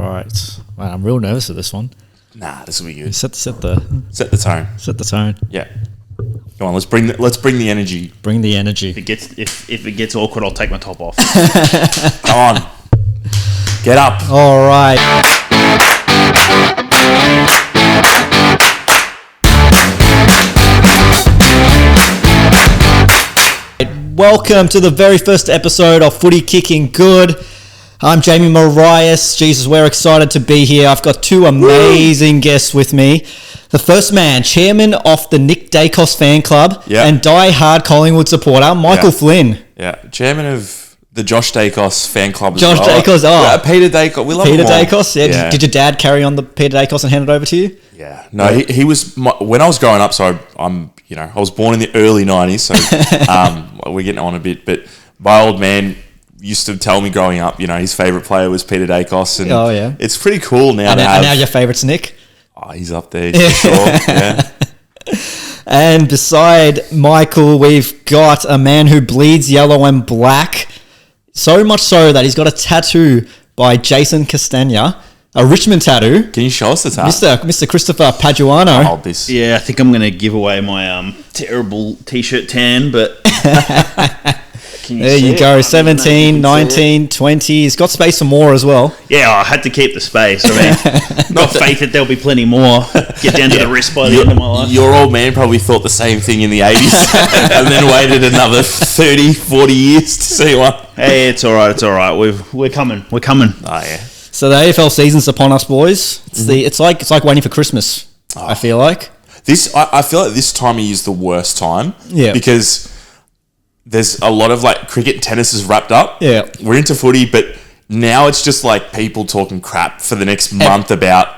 right. Man, I'm real nervous with this one. Nah, this will be good. Set the tone. Set the tone. Yeah. Come on, let's bring the energy. Bring the energy. If it gets awkward, I'll take my top off. Come on. Get up. All right. Welcome to the very first episode of Footy Kickin Good. I'm Jamie Moraes. Jesus, we're excited to be here. I've got two amazing guests with me. The first man, chairman of the Nick Dacos fan club and die-hard Collingwood supporter, Michael Flynn. Yeah, chairman of the Josh Dacos fan club as Josh well. Dacos, Peter Dacos, we love Peter him all. Dacos, yeah. Did your dad carry on the Peter Dacos and hand it over to you? Yeah. No, he was, when I was growing up, so I was born in the early 90s, so we're getting on a bit, but my old man used to tell me growing up, his favourite player was Peter Dacos, and it's pretty cool now and to have... now your favourite's Nick? Oh, he's up there, for sure, yeah. And beside Michael, we've got a man who bleeds yellow and black, so much so that he's got a tattoo by Jason Castagna, a Richmond tattoo. Can you show us the tattoo? Mr. Christopher Paduano. Oh, this. Yeah, I think I'm going to give away my terrible t-shirt tan, but... There you go, 17, 19, 20. He's got space for more as well. Yeah, I had to keep the space. I mean, got faith that there'll be plenty more. Get down to the wrist by the end of my life. Your old man probably thought the same thing in the 80s and then waited another 30, 40 years to see one. Hey, it's all right. We're coming. Oh, yeah. So the AFL season's upon us, boys. It's like waiting for Christmas, I feel like. I feel like this time of year is the worst time. Yeah. Because... there's a lot of cricket and tennis is wrapped up. Yeah. We're into footy, but now it's just people talking crap for the next month about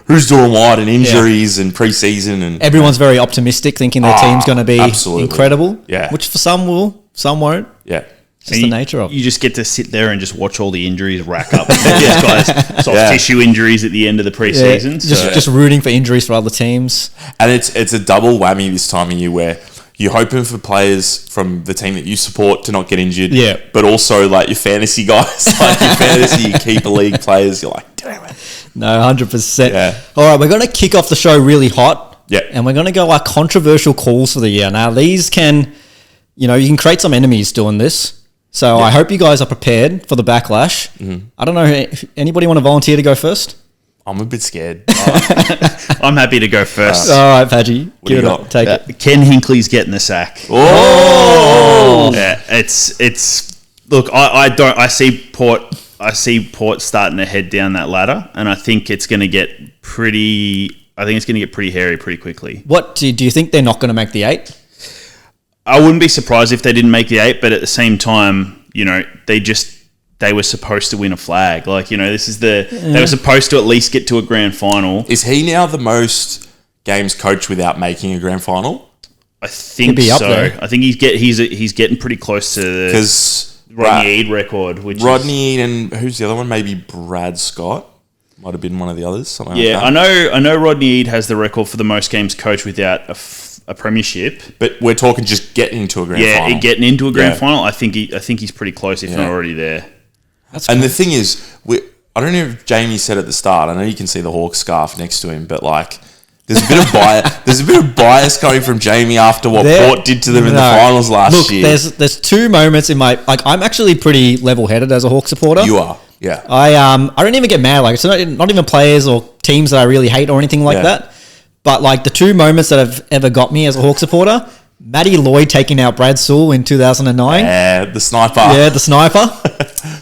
who's doing what and injuries and pre-season. And everyone's very optimistic, thinking their team's going to be incredible. Yeah. Which for some will, some won't. Yeah. It's just the nature of it. You just get to sit there and just watch all the injuries rack up. These guys, soft tissue injuries at the end of the pre-season. Yeah. Just rooting for injuries for other teams. And it's a double whammy this time of year where you're hoping for players from the team that you support to not get injured. Yeah. But also, your fantasy guys, your fantasy keeper league players, you're damn it. No, 100%. Yeah. All right, we're going to kick off the show really hot. Yeah. And we're going to go our controversial calls for the year. Now, these can, you can create some enemies doing this. So I hope you guys are prepared for the backlash. Mm-hmm. I don't know, anybody want to volunteer to go first? I'm a bit scared. I'm happy to go first. All right, Padgy, give it up. Take it. Ken Hinckley's getting the sack. Oh! Yeah, it's. Look, I see Port starting to head down that ladder, and I think it's going to get pretty hairy pretty quickly. What do you think they're not going to make the 8? I wouldn't be surprised if they didn't make the 8, but at the same time, they were supposed to win a flag. This is they were supposed to at least get to a grand final. Is he now the most games coached without making a grand final? I think so. Up there. I think he's getting pretty close to the Rodney Eade record. Rodney Eade and who's the other one? Maybe Brad Scott might have been one of the others. Something like that. I know Rodney Eade has the record for the most games coached without a premiership. But we're talking just getting into a grand final. Yeah, getting into a grand final. I think he's pretty close, if not already there. That's and cool. The thing is, I don't know if Jamie said at the start. I know you can see the Hawks scarf next to him, but there's a bit of bias. There's a bit of bias coming from Jamie after what Port did to them in the finals last year. There's two moments in my I'm actually pretty level-headed as a Hawks supporter. You are, yeah. I don't even get mad. It's not even players or teams that I really hate or anything like that. But the two moments that have ever got me as a Hawks supporter. Matty Lloyd taking out Brad Sewell in 2009. Yeah, the sniper. Yeah, the sniper.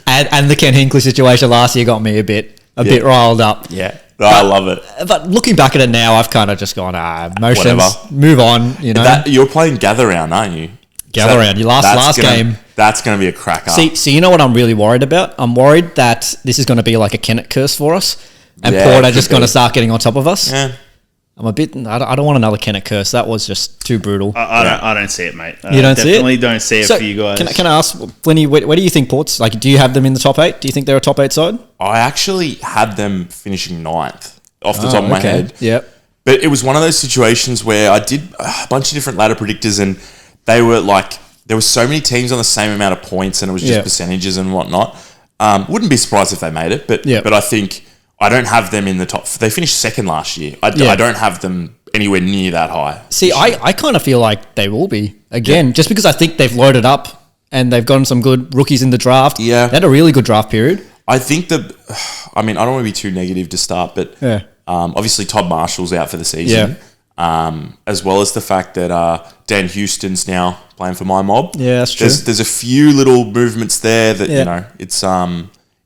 and the Ken Hinckley situation last year got me a bit riled up. Yeah, I love it. But looking back at it now, I've kind of just gone, emotions, whatever. Move on, You're playing Gather Round, aren't you? Gather Round, your last game. That's going to be a cracker. See, you know what I'm really worried about? I'm worried that this is going to be like a Kennett curse for us. And Port are just going to start getting on top of us. Yeah. I don't want another Kennett curse. That was just too brutal. I don't see it, mate. You don't see it? Definitely don't see it for you guys. Can I ask, Flinny, where do you think Port's? Do you have them in the top 8? Do you think they're a top 8 side? I actually had them finishing 9th off the top of my head. Yep. But it was one of those situations where I did a bunch of different ladder predictors and they were there were so many teams on the same amount of points and it was just percentages and whatnot. Wouldn't be surprised if they made it, but I think I don't have them in the top. They finished second last year. I don't have them anywhere near that high. See, I kind of feel like they will be again, just because I think they've loaded up and they've gotten some good rookies in the draft. Yeah. They had a really good draft period. I think I don't want to be too negative to start, but obviously Todd Marshall's out for the season. As well as the fact that Dan Houston's now playing for my mob. Yeah, that's true. There's a few little movements there that it's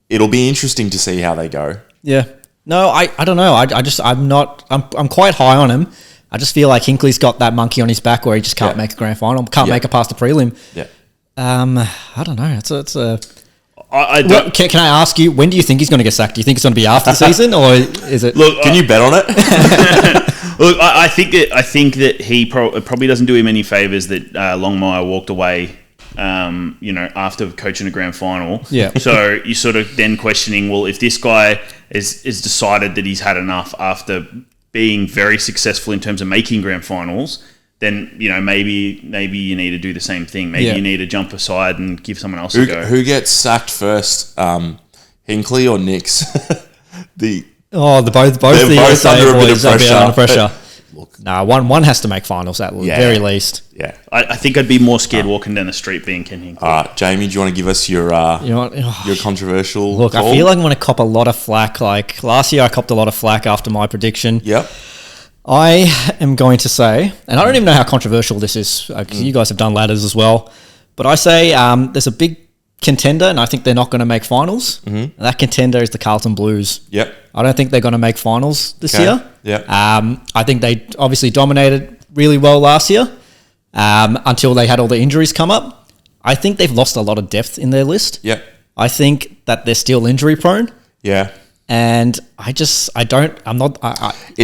it'll be interesting to see how they go. Yeah. No, I don't know. I'm quite high on him. I just feel like Hinkley's got that monkey on his back where he just can't make a grand final, can't make it past the prelim. Yeah. I don't know. It's a. Can I ask you, when do you think he's going to get sacked? Do you think it's going to be after the season, or is it? Look, can you bet on it? Look, I think that he probably doesn't do him any favors that Longmire walked away. After coaching a grand final. Yeah. So you're sort of then questioning, well, if this guy is decided that he's had enough after being very successful in terms of making grand finals, then maybe you need to do the same thing. Maybe you need to jump aside and give someone else a go. Who gets sacked first, Hinkley or Nix? Both both under a bit of pressure. Look, one has to make finals at the very least. Yeah, I think I'd be more scared walking down the street being Ken Hinkley. Jamie, do you want to give us your your controversial? Look, call? I feel like I'm going to cop a lot of flack. Like last year, I copped a lot of flack after my prediction. Yep. I am going to say, and I don't even know how controversial this is because you guys have done ladders as well, but I say there's a big contender, and I think they're not going to make finals. Mm-hmm. And that contender is the Carlton Blues. Yep. I don't think they're going to make finals this year. Yep. I think they obviously dominated really well last year until they had all the injuries come up. I think they've lost a lot of depth in their list. Yep. I think that they're still injury prone. Yeah. And it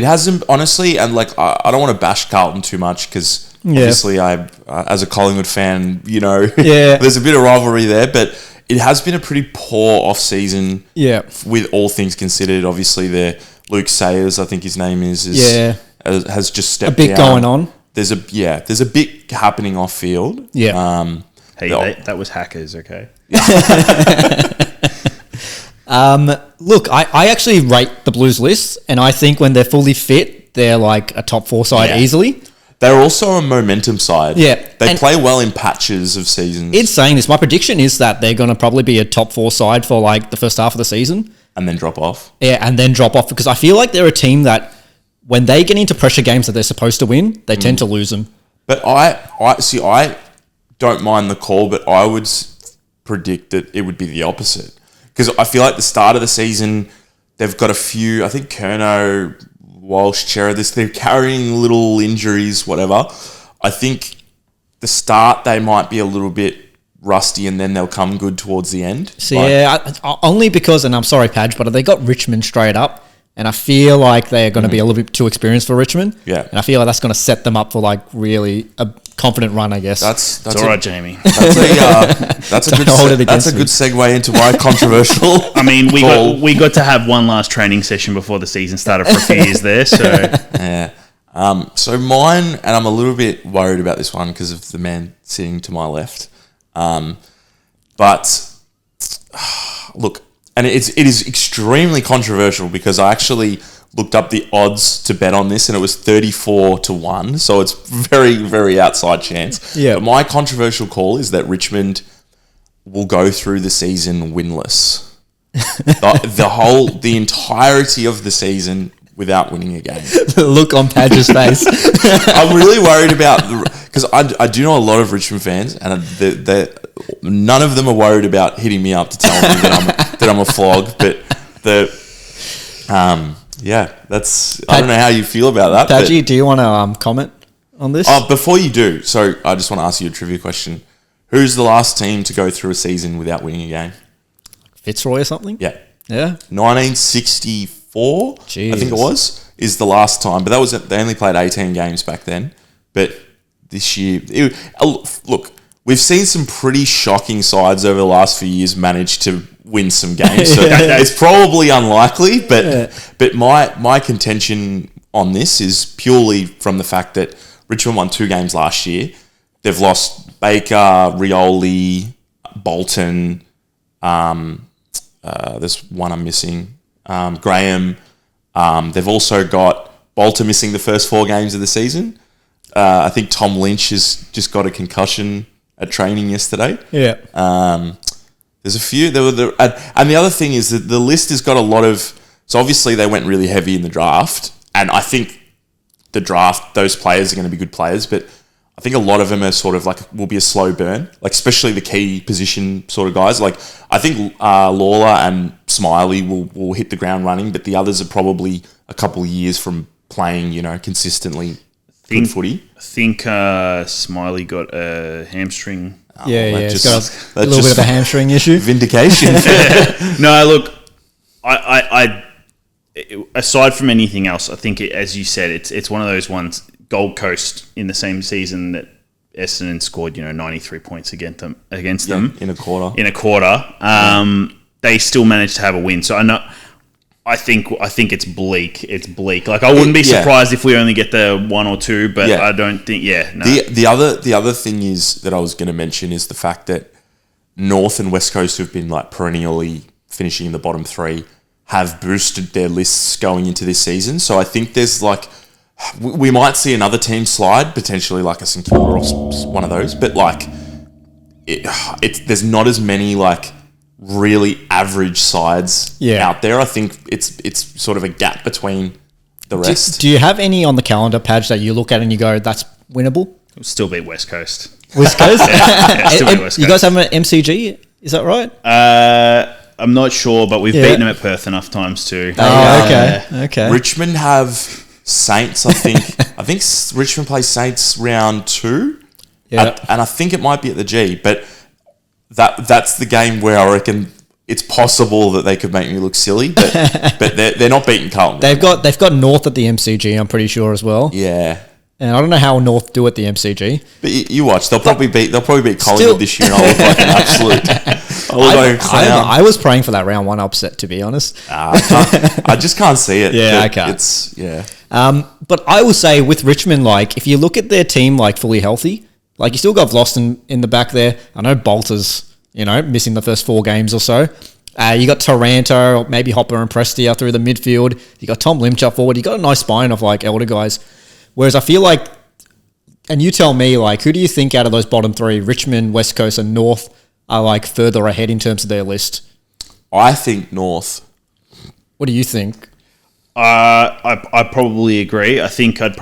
hasn't, honestly, and I don't want to bash Carlton too much because obviously as a Collingwood fan, there's a bit of rivalry there, but it has been a pretty poor off-season with all things considered. Obviously, Luke Sayers, I think his name is has just stepped down. A bit going on. There's a bit happening off-field. Yeah. That was Hackers, okay? Look, I actually rate the Blues list, and I think when they're fully fit, they're like a top 4 side easily. They're also a momentum side. Yeah. They play well in patches of seasons. It's saying this. My prediction is that they're going to probably be a top 4 side for like the first half of the season. And then drop off. Yeah, and then drop off because I feel like they're a team that when they get into pressure games that they're supposed to win, they tend to lose them. But I don't mind the call, but I would predict that it would be the opposite. Because I feel like the start of the season, they've got a few, I think Curnow, Walsh, Chera, they're carrying little injuries, whatever. I think the start, they might be a little bit rusty and then they'll come good towards the end. So only because, and I'm sorry, Padge, but they got Richmond straight up. And I feel like they're going to be a little bit too experienced for Richmond. Yeah. And I feel like that's going to set them up for like really a confident run, I guess. That's all right, Jamie. That's a good segue into my controversial. I mean, we got to have one last training session before the season started for a few years there. So yeah. So mine, and I'm a little bit worried about this one because of the man sitting to my left. But look. And it is extremely controversial because I actually looked up the odds to bet on this and it was 34-1. So it's very, very outside chance. Yeah. But my controversial call is that Richmond will go through the season winless. the entirety of the season without winning a game. The look on Padge's face. I'm really worried about because I do know a lot of Richmond fans and none of them are worried about hitting me up to tell me that I'm a flog, but that's I don't know how you feel about that. Padgy, do you want to comment on this? Before you do, so I just want to ask you a trivia question. Who's the last team to go through a season without winning a game? Fitzroy or something? Yeah. Jesus. 1964, I think it was, is the last time. But they only played 18 games back then. But this year, look, we've seen some pretty shocking sides over the last few years manage to win some games. So it's probably unlikely, but my contention on this is purely from the fact that Richmond won 2 games last year. They've lost Baker, Rioli, Bolton. There's one I'm missing. Graham. They've also got Bolter missing the first 4 games of the season. I think Tom Lynch has just got a concussion at training yesterday. Yeah. There's a few. And the other thing is that the list has got a lot of... So obviously they went really heavy in the draft. And I think the draft, those players are going to be good players. But I think a lot of them are sort of like, will be a slow burn. Like especially the key position sort of guys. Like I think Lawler and Smiley will hit the ground running. But the others are probably a couple of years from playing, consistently good footy. I think Smiley got a hamstring. He's got a little bit of a hamstring issue. Vindication. No, look, I aside from anything else, I think, as you said, it's one of those ones, Gold Coast in the same season that Essendon scored, 93 points against them. In a quarter. They still managed to have a win. So I think it's bleak. It's bleak. Like I wouldn't be surprised if we only get the 1 or 2, but I don't think. Yeah, no. The other thing is that I was going to mention is the fact that North and West Coast, who've been like perennially finishing in the bottom 3, have boosted their lists going into this season. So I think there's like we might see another team slide, potentially like a St Kilda or one of those, but like there's not as many like really average sides out there. I think it's sort of a gap between the rest. Do you have any on the calendar, Padge, that you look at and you go, that's winnable? It'll still be West Coast. West Coast? Still be West Coast. You guys have an MCG? Is that right? I'm not sure, but we've beaten them at Perth enough times too. Okay. Richmond have Saints, I think. I think Richmond plays Saints round 2. Yeah. And I think it might be at the G, but that's the game where I reckon it's possible that they could make me look silly, but they're not beating Carlton. They've got North at the MCG, I'm pretty sure as well. Yeah. And I don't know how North do at the MCG. But you watch, they'll probably beat Collingwood this year, and I'll look like an absolute. I was praying for that round 1 upset, to be honest. I just can't see it. Yeah, I can't. But I will say with Richmond, like if you look at their team like fully healthy, like you still got Vlosten in the back there. I know Bolter's, missing the first 4 games or so. You got Taranto, maybe Hopper and Prestia through the midfield. You got Tom Lynch up forward. You got a nice spine of like elder guys. Whereas I feel like, and you tell me, like, who do you think out of those bottom 3, Richmond, West Coast, and North, are like further ahead in terms of their list? I think North. What do you think? I probably agree. I think I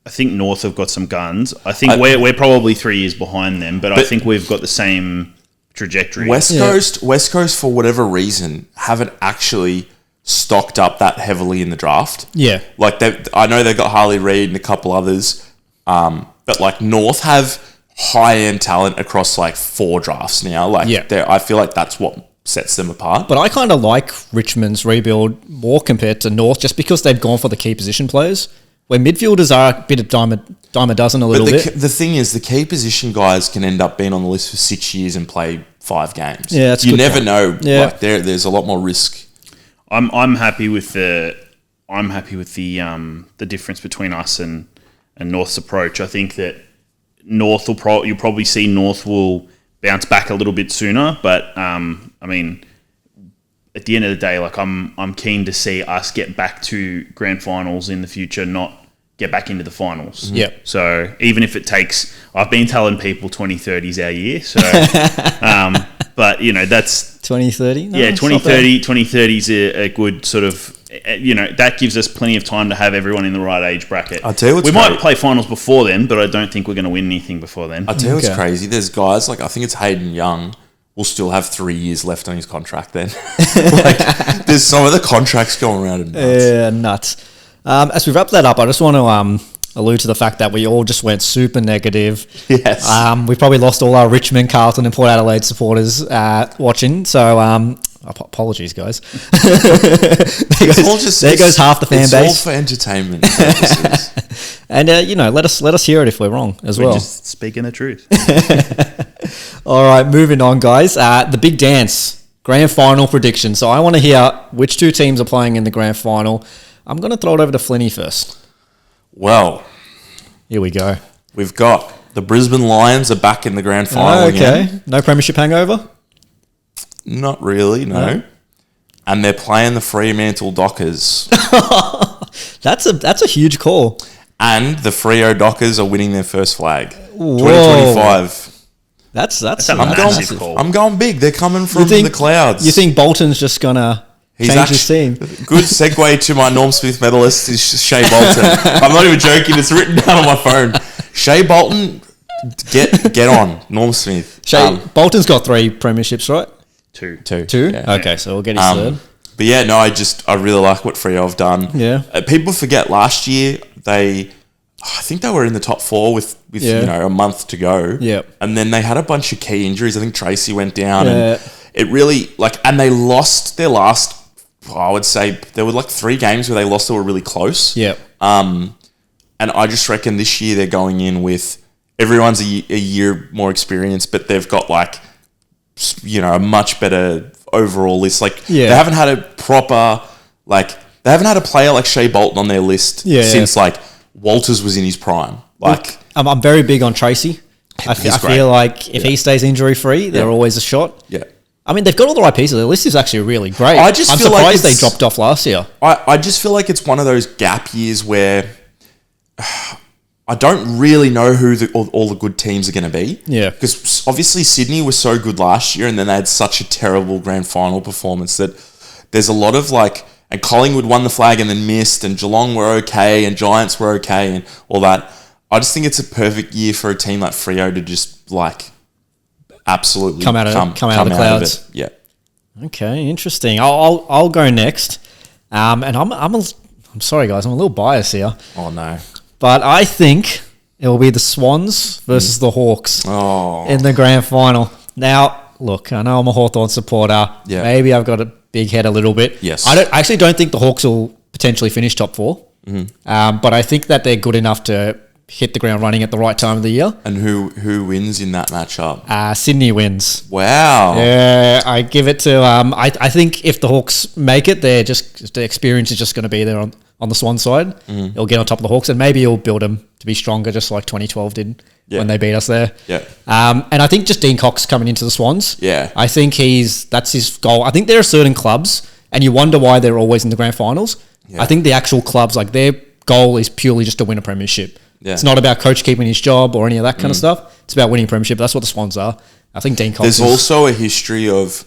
think North have got some guns. I think we're probably 3 years behind them, but I think we've got the same trajectory. West Coast, for whatever reason, haven't actually stocked up that heavily in the draft. Yeah. Like, I know they've got Harley Reid and a couple others, but, like, North have high-end talent across, like, 4 drafts now. Like, I feel like that's what sets them apart. But I kind of like Richmond's rebuild more compared to North just because they've gone for the key position players, where midfielders are a bit of dime a dozen a little bit. The thing is, the key position guys can end up being on the list for 6 years and play 5 games. Yeah, that's you never know. Yeah. Like, there's a lot more risk. I'm happy with the difference between us and North's approach. I think that North you'll probably see North will bounce back a little bit sooner, but I mean, at the end of the day, like I'm keen to see us get back to grand finals in the future, not get back into the finals. Yeah. So even if it takes, I've been telling people 2030 is our year. So, but that's 2030. No, 2030 is a good sort of, that gives us plenty of time to have everyone in the right age bracket. I'll tell you what's we might play finals before then, but I don't think we're going to win anything before then. I'll tell you what's crazy. There's guys like, I think it's Hayden Young will still have 3 years left on his contract then. Like, there's some of the contracts going around and nuts. Yeah, nuts. As we wrap that up, I just want to allude to the fact that we all just went super negative. Yes. We've probably lost all our Richmond, Carlton and Port Adelaide supporters watching. So apologies, guys. there goes half the fan base. It's all for entertainment purposes. And let us hear it if we're wrong as well. We're just speaking the truth. All right, moving on, guys. The big dance, grand final prediction. So I want to hear which 2 teams are playing in the grand final. I'm going to throw it over to Flinny first. Well, here we go. We've got the Brisbane Lions are back in the grand final again. No premiership hangover? Not really, no. and they're playing the Fremantle Dockers. That's a huge call. And the Freo Dockers are winning their first flag. Whoa. 2025. That's a massive massive call. I'm going big. They're coming from the clouds. You think Bolton's just gonna change his team? Good segue to my Norm Smith medalist is Shea Bolton. I'm not even joking. It's written down on my phone. Shea Bolton, get on. Norm Smith. Bolton's got 3 premierships, right? Two. Yeah. Okay, so we'll get his third. But yeah, no, I really like what Freo have done. Yeah. People forget last year I think they were in the top 4 with a month to go. Yeah. And then they had a bunch of key injuries. I think Tracy went down, Yeah. and it really and they lost their last. I would say there were 3 games where they lost that were really close. Yeah. And I just reckon this year they're going in with everyone's a year more experienced, but they've got a much better overall list. They haven't had a proper they haven't had a player like Shea Bolton on their list since Walters was in his prime. I'm very big on Tracy. I feel like if he stays injury free, they're always a shot. Yeah. I mean, they've got all the right pieces. Their list is actually really great. I'm surprised they dropped off last year. I just feel like it's one of those gap years where I don't really know who all the good teams are going to be. Yeah. Because obviously Sydney was so good last year, and then they had such a terrible grand final performance that there's a lot of and Collingwood won the flag and then missed, and Geelong were okay, and Giants were okay, and all that. I just think it's a perfect year for a team like Freo to just absolutely come out of the clouds. Yeah. Okay, interesting. I'll go next. And I'm sorry guys, I'm a little biased here. Oh no. But I think it will be the Swans versus the Hawks in the grand final. Now, look, I know I'm a Hawthorn supporter. Yeah. Maybe I've got a big head a little bit. Yes. I actually don't think the Hawks will potentially finish top 4. Mm-hmm. But I think that they're good enough to hit the ground running at the right time of the year. And who wins in that matchup? Sydney wins. Wow. Yeah, I give it to... I think if the Hawks make it, the experience is just going to be there on the Swan side. Mm-hmm. It'll get on top of the Hawks, and maybe it'll build them to be stronger, just like 2012 did when they beat us there. Yeah. And I think just Dean Cox coming into the Swans. Yeah. I think that's his goal. I think there are certain clubs, and you wonder why they're always in the grand finals. Yeah. I think the actual clubs, their goal is purely just to win a premiership. Yeah. It's not about coach keeping his job or any of that kind of stuff. It's about winning a premiership. That's what the Swans are. I think Dean Cox There's also a history of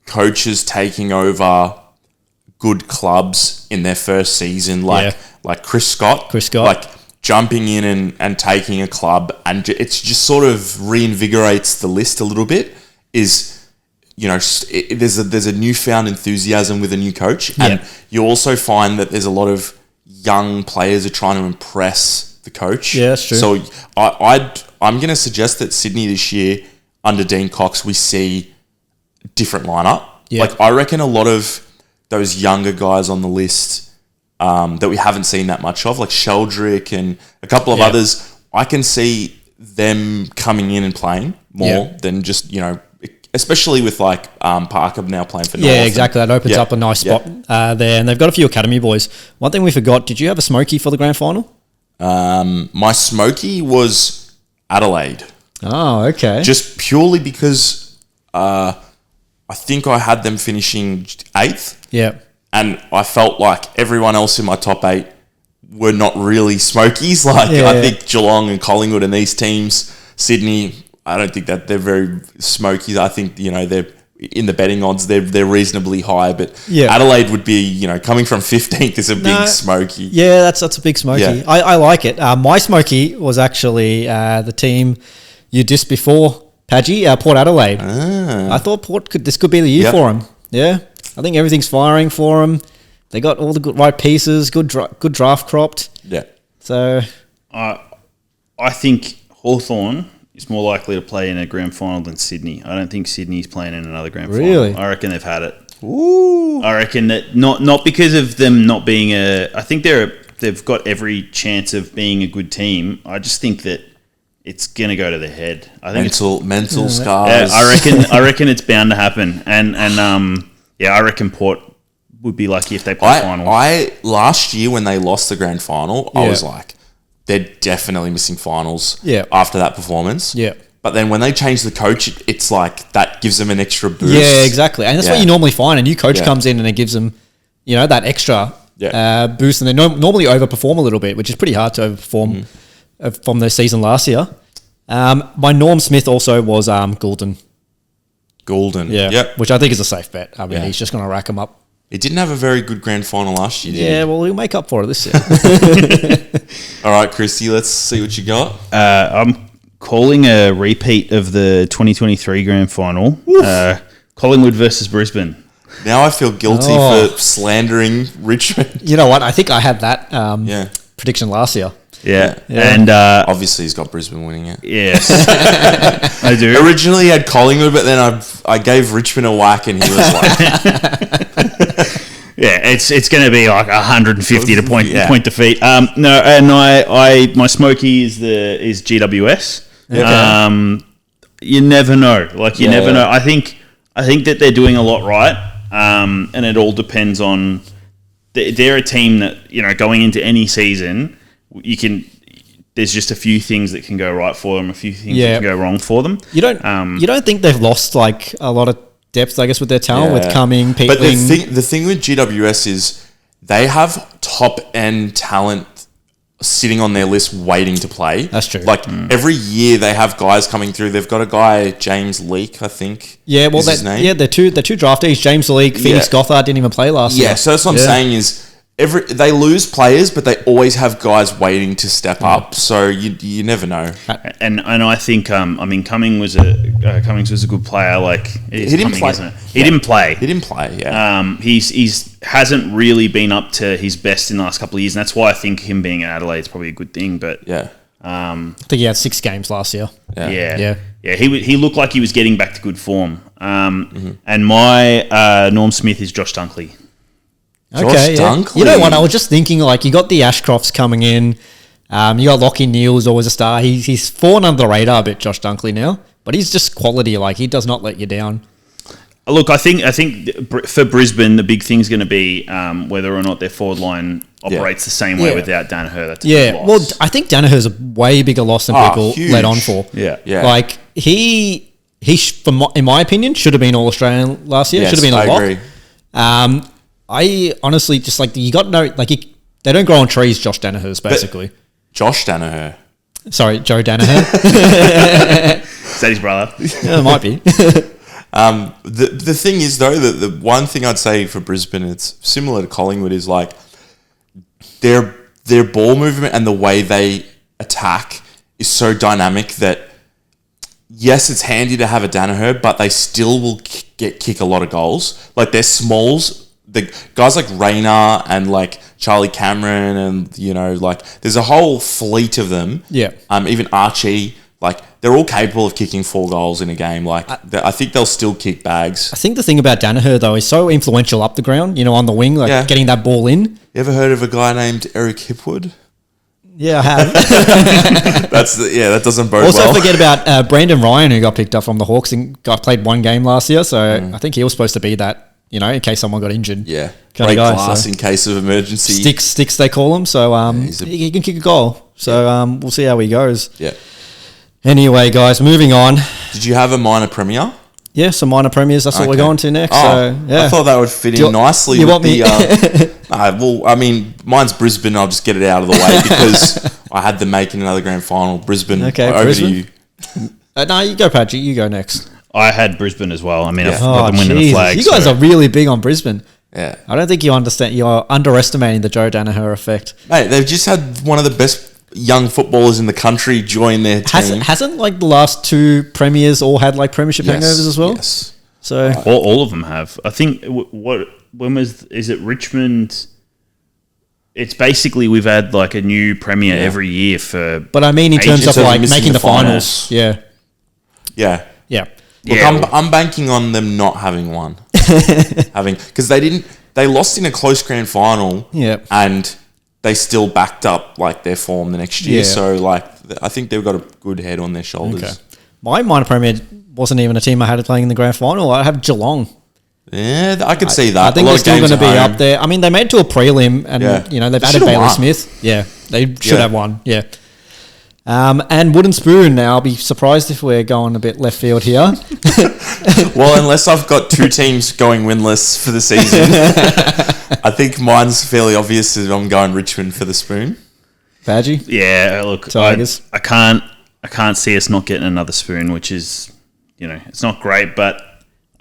coaches taking over good clubs in their first season, like Chris Scott. Jumping in and taking a club, and it's just sort of reinvigorates the list a little bit. There's a newfound enthusiasm with a new coach, and you also find that there's a lot of young players are trying to impress the coach. Yeah, that's true. So I'm going to suggest that Sydney this year under Dean Cox we see a different lineup. Yeah. I reckon a lot of those younger guys on the list that we haven't seen that much of, like Sheldrick and a couple of others, I can see them coming in and playing more than just, especially with Parker now playing for North. Yeah, exactly. That opens up a nice spot there. And they've got a few academy boys. One thing we forgot, did you have a Smokey for the grand final? My Smokey was Adelaide. Oh, okay. Just purely because I think I had them finishing 8th. Yeah. And I felt like everyone else in my top 8 were not really Smokies. I think Geelong and Collingwood and these teams, Sydney, I don't think that they're very Smokies. I think, they're in the betting odds, they're reasonably high. But Adelaide would be, coming from 15th is a big Smoky. Yeah, that's a big Smoky. Yeah. I like it. My Smoky was actually the team you dissed before, Padgy, Port Adelaide. I thought this could be the year for them. Yeah. I think everything's firing for them. They got all the right pieces, good draft cropped. Yeah. So, I think Hawthorn is more likely to play in a grand final than Sydney. I don't think Sydney's playing in another grand final. Really? I reckon they've had it. Ooh. I reckon that not because of them not being I think they've got every chance of being a good team. I just think that it's gonna go to the head. I think mental scars. Yeah, I reckon it's bound to happen. And I reckon Port would be lucky if they play final. Last year when they lost the grand final, I was like, they're definitely missing finals after that performance. Yeah. But then when they change the coach, it's like that gives them an extra boost. Yeah, exactly. And that's what you normally find. A new coach comes in and it gives them, that extra boost. And they normally overperform a little bit, which is pretty hard to overperform from their season last year. My Norm Smith also was Goulden. Which I think is a safe bet. I mean, he's just going to rack them up. He didn't have a very good grand final last year, did he? Yeah, well, he'll make up for it this year. All right, Christy, let's see what you got. I'm calling a repeat of the 2023 grand final. Collingwood versus Brisbane. Now I feel guilty for slandering Richmond. You know what? I think I had that prediction last year. Yeah. And obviously he's got Brisbane winning it. Yes, I do. Originally he had Collingwood, but then I gave Richmond a whack and he was like... Yeah, it's going to be like 150 to point defeat. No, and my Smokey is GWS. Okay. You never know. Like you never know. I think that they're doing a lot right. And it all depends on. They're a team that going into any season, there's just a few things that can go right for them, a few things that can go wrong for them. You don't think they've lost like a lot of depth, I guess, with their talent, with Cumming, Peatling. But the thing with GWS is they have top end talent sitting on their list waiting to play. That's true. Like every year they have guys coming through. They've got a guy, James Leake, I think. Yeah, well, his name. Yeah, they're two draftees. James Leake, Phoenix Gothard didn't even play last year. Yeah, so that's what I'm saying is they lose players, but they always have guys waiting to step up. So you never know. And I think Cummings was a good player. Like he didn't play. Isn't it? He didn't play. He didn't play. Yeah. He's hasn't really been up to his best in the last couple of years, and that's why I think him being in Adelaide is probably a good thing. But I think he had 6 games last year. Yeah. He looked like he was getting back to good form. And my Norm Smith is Josh Dunkley. Okay, Dunkley. You know what? I was just thinking, like, you got the Ashcrofts coming in. You got Lockie Neal, who's always a star. He's fallen under the radar a bit, Josh Dunkley now, but he's just quality. Like, he does not let you down. Look, I think for Brisbane, the big thing's going to be whether or not their forward line operates the same way without Danaher. That's a big loss. Well, I think Danaher's a way bigger loss than people let on for. Yeah. Like he, in my opinion, should have been All Australian last year. Should have been a lock. Agree. I honestly just you got no they don't grow on trees. Josh Danaher's basically. Josh Danaher. Sorry, Joe Danaher. Is that his brother? Yeah, it might be. The thing is though that the one thing I'd say for Brisbane, it's similar to Collingwood, is like their ball movement and the way they attack is so dynamic that yes, it's handy to have a Danaher, but they still will kick a lot of goals. Like their smalls. The guys like Rayner and like Charlie Cameron and there's a whole fleet of them. Yeah. Even Archie, like they're all capable of kicking 4 goals in a game. Like I think they'll still kick bags. I think the thing about Danaher though is so influential up the ground. On the wing, getting that ball in. You ever heard of a guy named Eric Hipwood? Yeah, I have. That doesn't bode also, well. Forget about Brandon Ryan, who got picked up from the Hawks and played 1 game last year. So I think he was supposed to be that. In case someone got injured. Yeah. Break glass in case of emergency. Sticks they call him. So he can kick a goal. So we'll see how he goes. Yeah. Anyway, guys, moving on. Did you have a minor premier? Yeah, some minor premiers. That's what we're going to next. I thought that would fit in nicely with the... mine's Brisbane. I'll just get it out of the way because I had them making another grand final. Brisbane, over to you. No, you go, Patrick. You go next. I had Brisbane as well. I've got them winning the flag. You guys are really big on Brisbane. Yeah. I don't think you understand. You're underestimating the Joe Danaher effect. Mate, they've just had one of the best young footballers in the country join their team. Hasn't the last 2 premiers all had Premiership hangovers as well? Yes. So all of them have. I think is it Richmond? It's basically we've had a new premier every year for. But I mean, in terms of making the finals. Yeah. Yeah. Yeah. Look, I'm banking on them not having one. Because they lost in a close grand final. Yeah. And they still backed up their form the next year. Yeah. So I think they've got a good head on their shoulders. Okay. My minor premier wasn't even a team I had playing in the grand final. I have Geelong. Yeah, I could see that. I think they're still going to be up there. I mean, they made it to a prelim and they've added Bailey Smith. Yeah. They should have won. Yeah. And Wooden Spoon. Now, I'll be surprised if we're going a bit left field here. Well, unless I've got two teams going winless for the season, I think mine's fairly obvious that I'm going Richmond for the spoon. Badgie? Yeah, look, Tigers? I can't see us not getting another spoon, which is, it's not great, but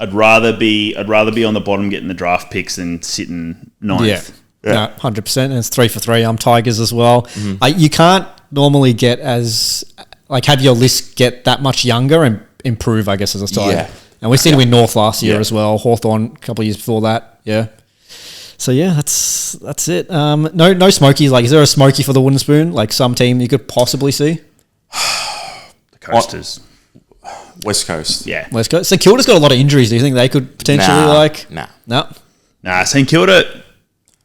I'd rather be on the bottom getting the draft picks than sitting ninth. Yeah. No, 100%. And it's 3 for 3. I'm Tigers as well. Mm-hmm. You can't normally get have your list get that much younger and improve, I guess, as a side. Yeah. And we've seen it with North last year as well. Hawthorn a couple of years before that. Yeah. So yeah, that's it. No Smokies. Is there a Smokey for the Wooden Spoon? Like some team you could possibly see? The Coasters. West Coast. Yeah. West Coast. St Kilda's got a lot of injuries. Do you think they could potentially Nah, St Kilda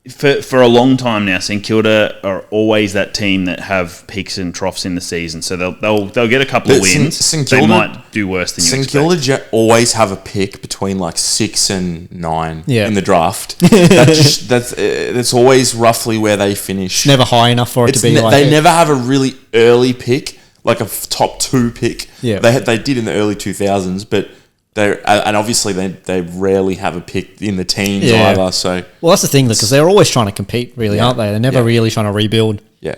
for a long time now, St Kilda are always that team that have peaks and troughs in the season. So they'll get a couple of wins. St Kilda, they might do worse than you expect. St Kilda always have a pick between 6 and 9 in the draft. That's always roughly where they finish. It's never high enough for it to be They never have a really early pick, like a top 2 pick. Yeah. They did in the early 2000s, but and obviously they rarely have a pick in the teens either. So that's the thing, because they're always trying to compete, really, aren't they? They're never really trying to rebuild. Yeah.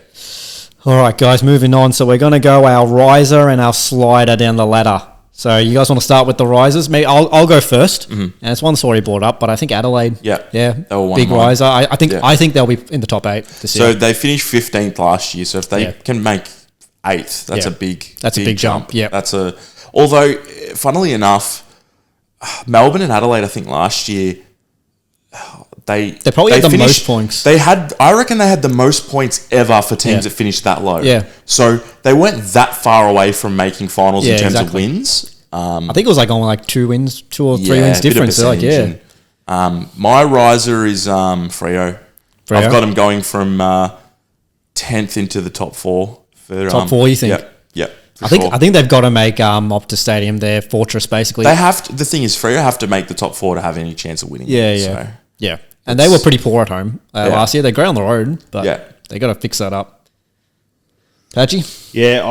All right, guys, moving on. So we're going to go our riser and our slider down the ladder. So you guys want to start with the risers? Maybe I'll go first. Mm-hmm. And it's one that's already brought up, but I think Adelaide. Yeah. They were big riser. I think they'll be in the top 8 this year. So they finished 15th last year. So if they can make 8th, that's a big jump. Yeah. Although, funnily enough, Melbourne and Adelaide, I think last year, they probably had the most points. I reckon they had the most points ever for teams that finished that low. Yeah. So they weren't that far away from making finals in terms of wins. I think it was only 2 or 3 wins difference. My riser is Freo. I've got them going from 10th into the top 4. Top 4, you think? Yep. I think they've got to make Optus Stadium their fortress, basically. They have to, the thing is, Freo have to make the top 4 to have any chance of winning. Yeah. And they were pretty poor at home last year. They're great on the road, but they got to fix that up. Patchy? Yeah,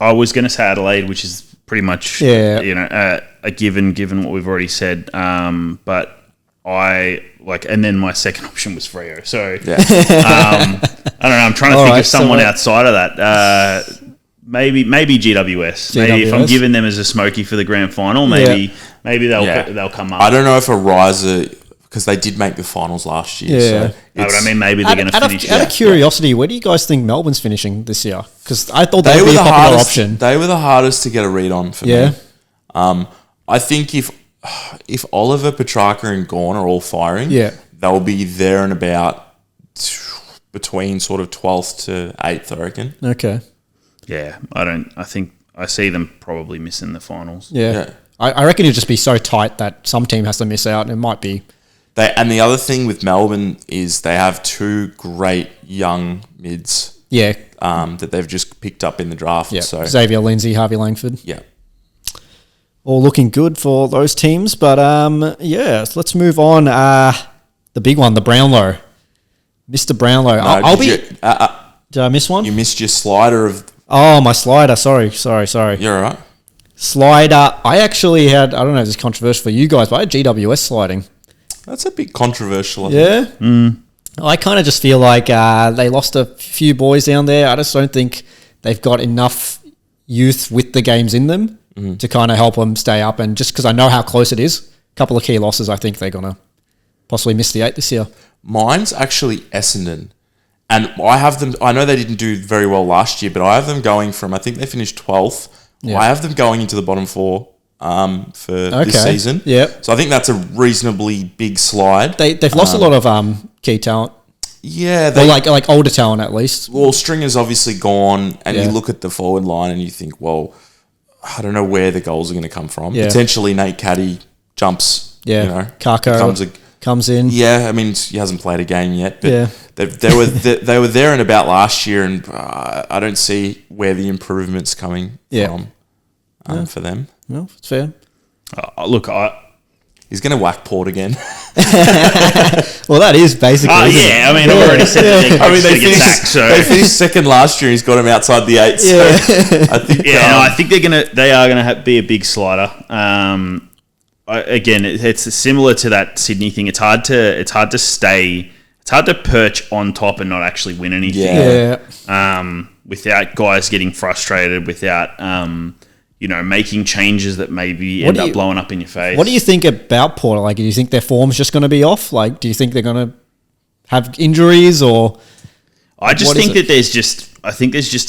I was going to say Adelaide, which is pretty much a given what we've already said. But and then my second option was Freo. So I don't know. I'm trying to think of someone outside of that. Maybe GWS. Maybe if I'm giving them as a Smokey for the grand final, maybe they'll come up. I don't know if a riser, because they did make the finals last year. Yeah. So but I mean, maybe they're going to finish. Out of curiosity, where do you guys think Melbourne's finishing this year? Because I thought they would be a popular option. They were the hardest to get a read on for me. I think if Oliver, Petrarca and Gawn are all firing, they'll be there and about between sort of 12th to 8th, I reckon. Okay. Yeah, I think I see them probably missing the finals. Yeah. I reckon it'll just be so tight that some team has to miss out, and it might be. And the other thing with Melbourne is they have 2 great young mids. Yeah. That they've just picked up in the draft. Yeah. So Xavier Lindsay, Harvey Langford. Yeah. All looking good for those teams. But, so let's move on. The big one, the Brownlow. Mr. Brownlow. No, did I miss one? You missed your slider of... Oh, my slider. Sorry. You're all right. Slider. I actually had... I don't know if this is controversial for you guys, but I had GWS sliding. That's a bit controversial, I think. Yeah? I kind of just feel like they lost a few boys down there. I just don't think they've got enough youth with the games in them to kind of help them stay up. And just because I know how close it is, a couple of key losses, I think they're going to possibly miss the 8 this year. Mine's actually Essendon. And I have them... I know they didn't do very well last year, but I have them going from... I think they finished 12th. Yeah. I have them going into the bottom 4 for this season. Yep. So I think that's a reasonably big slide. They've lost a lot of key talent. Yeah. Like older talent, at least. Well, Stringer's obviously gone, and you look at the forward line and you think, well, I don't know where the goals are going to come from. Yeah. Potentially Nate Caddy jumps. Yeah. Kako comes in. Yeah, I mean, he hasn't played a game yet, but they were there and about last year, and I don't see where the improvement's coming from for them. No, it's fair. Look, he's going to whack Port again. Well, that is basically. Oh, yeah. I mean, I've already said that they're going to get sacked. So they finished second last year. He's got him outside the 8. So I think. I think they are going to be a big slider. Again, it's similar to that Sydney thing. It's hard to stay. It's hard to perch on top and not actually win anything. Yeah. Without guys getting frustrated, without making changes that maybe end up blowing up in your face. What do you think about Port? Like, do you think their form's just going to be off? Like, do you think they're going to have injuries or? I just think that there's just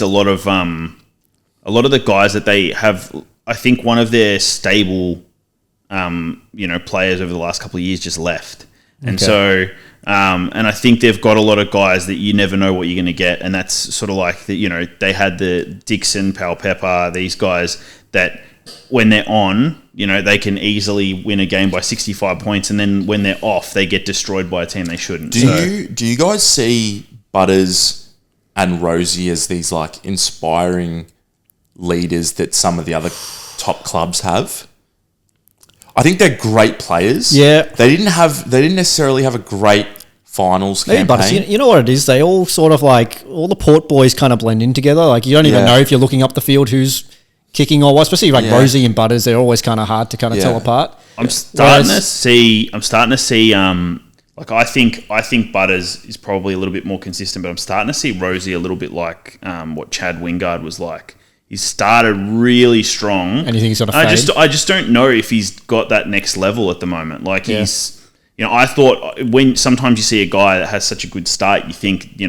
a lot of the guys that they have. I think one of their stable, players over the last couple of years just left, and so. And I think they've got a lot of guys that you never know what you're going to get, and that's sort of like they had the Dixon, Powell Pepper, these guys that when they're on, they can easily win a game by 65 points, and then when they're off, they get destroyed by a team they shouldn't. Do you guys see Butters and Rosie as these like inspiring leaders that some of the other top clubs have? I think they're great players. Yeah. They didn't necessarily have a great finals campaign. But you know what it is? They all sort of like, all the Port boys kind of blend in together. Like, you don't even know if you're looking up the field who's kicking or what. Especially like Rosie and Butters, they're always kind of hard to kind of tell apart. I'm starting to see. Like, I think Butters is probably a little bit more consistent, but I'm starting to see Rosie a little bit like what Chad Wingard was like. He started really strong. And you think he's got a fade? I just don't know if he's got that next level at the moment. Like, he's, I thought when sometimes you see a guy that has such a good start, you think,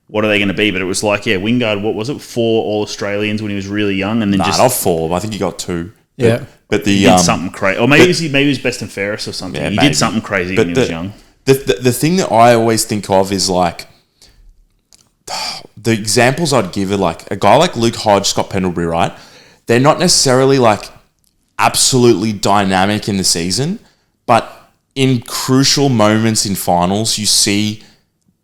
what are they going to be? But it was like, Wingard, what was it, 4 All-Australians when he was really young? And then not 4. I think he got 2. Yeah. But he did something crazy. Or maybe he was best and fairest or something. He did something crazy when he was young. The thing that I always think of is like, the examples I'd give are like a guy like Luke Hodge, Scott Pendlebury, right? They're not necessarily like absolutely dynamic in the season, but in crucial moments in finals, you see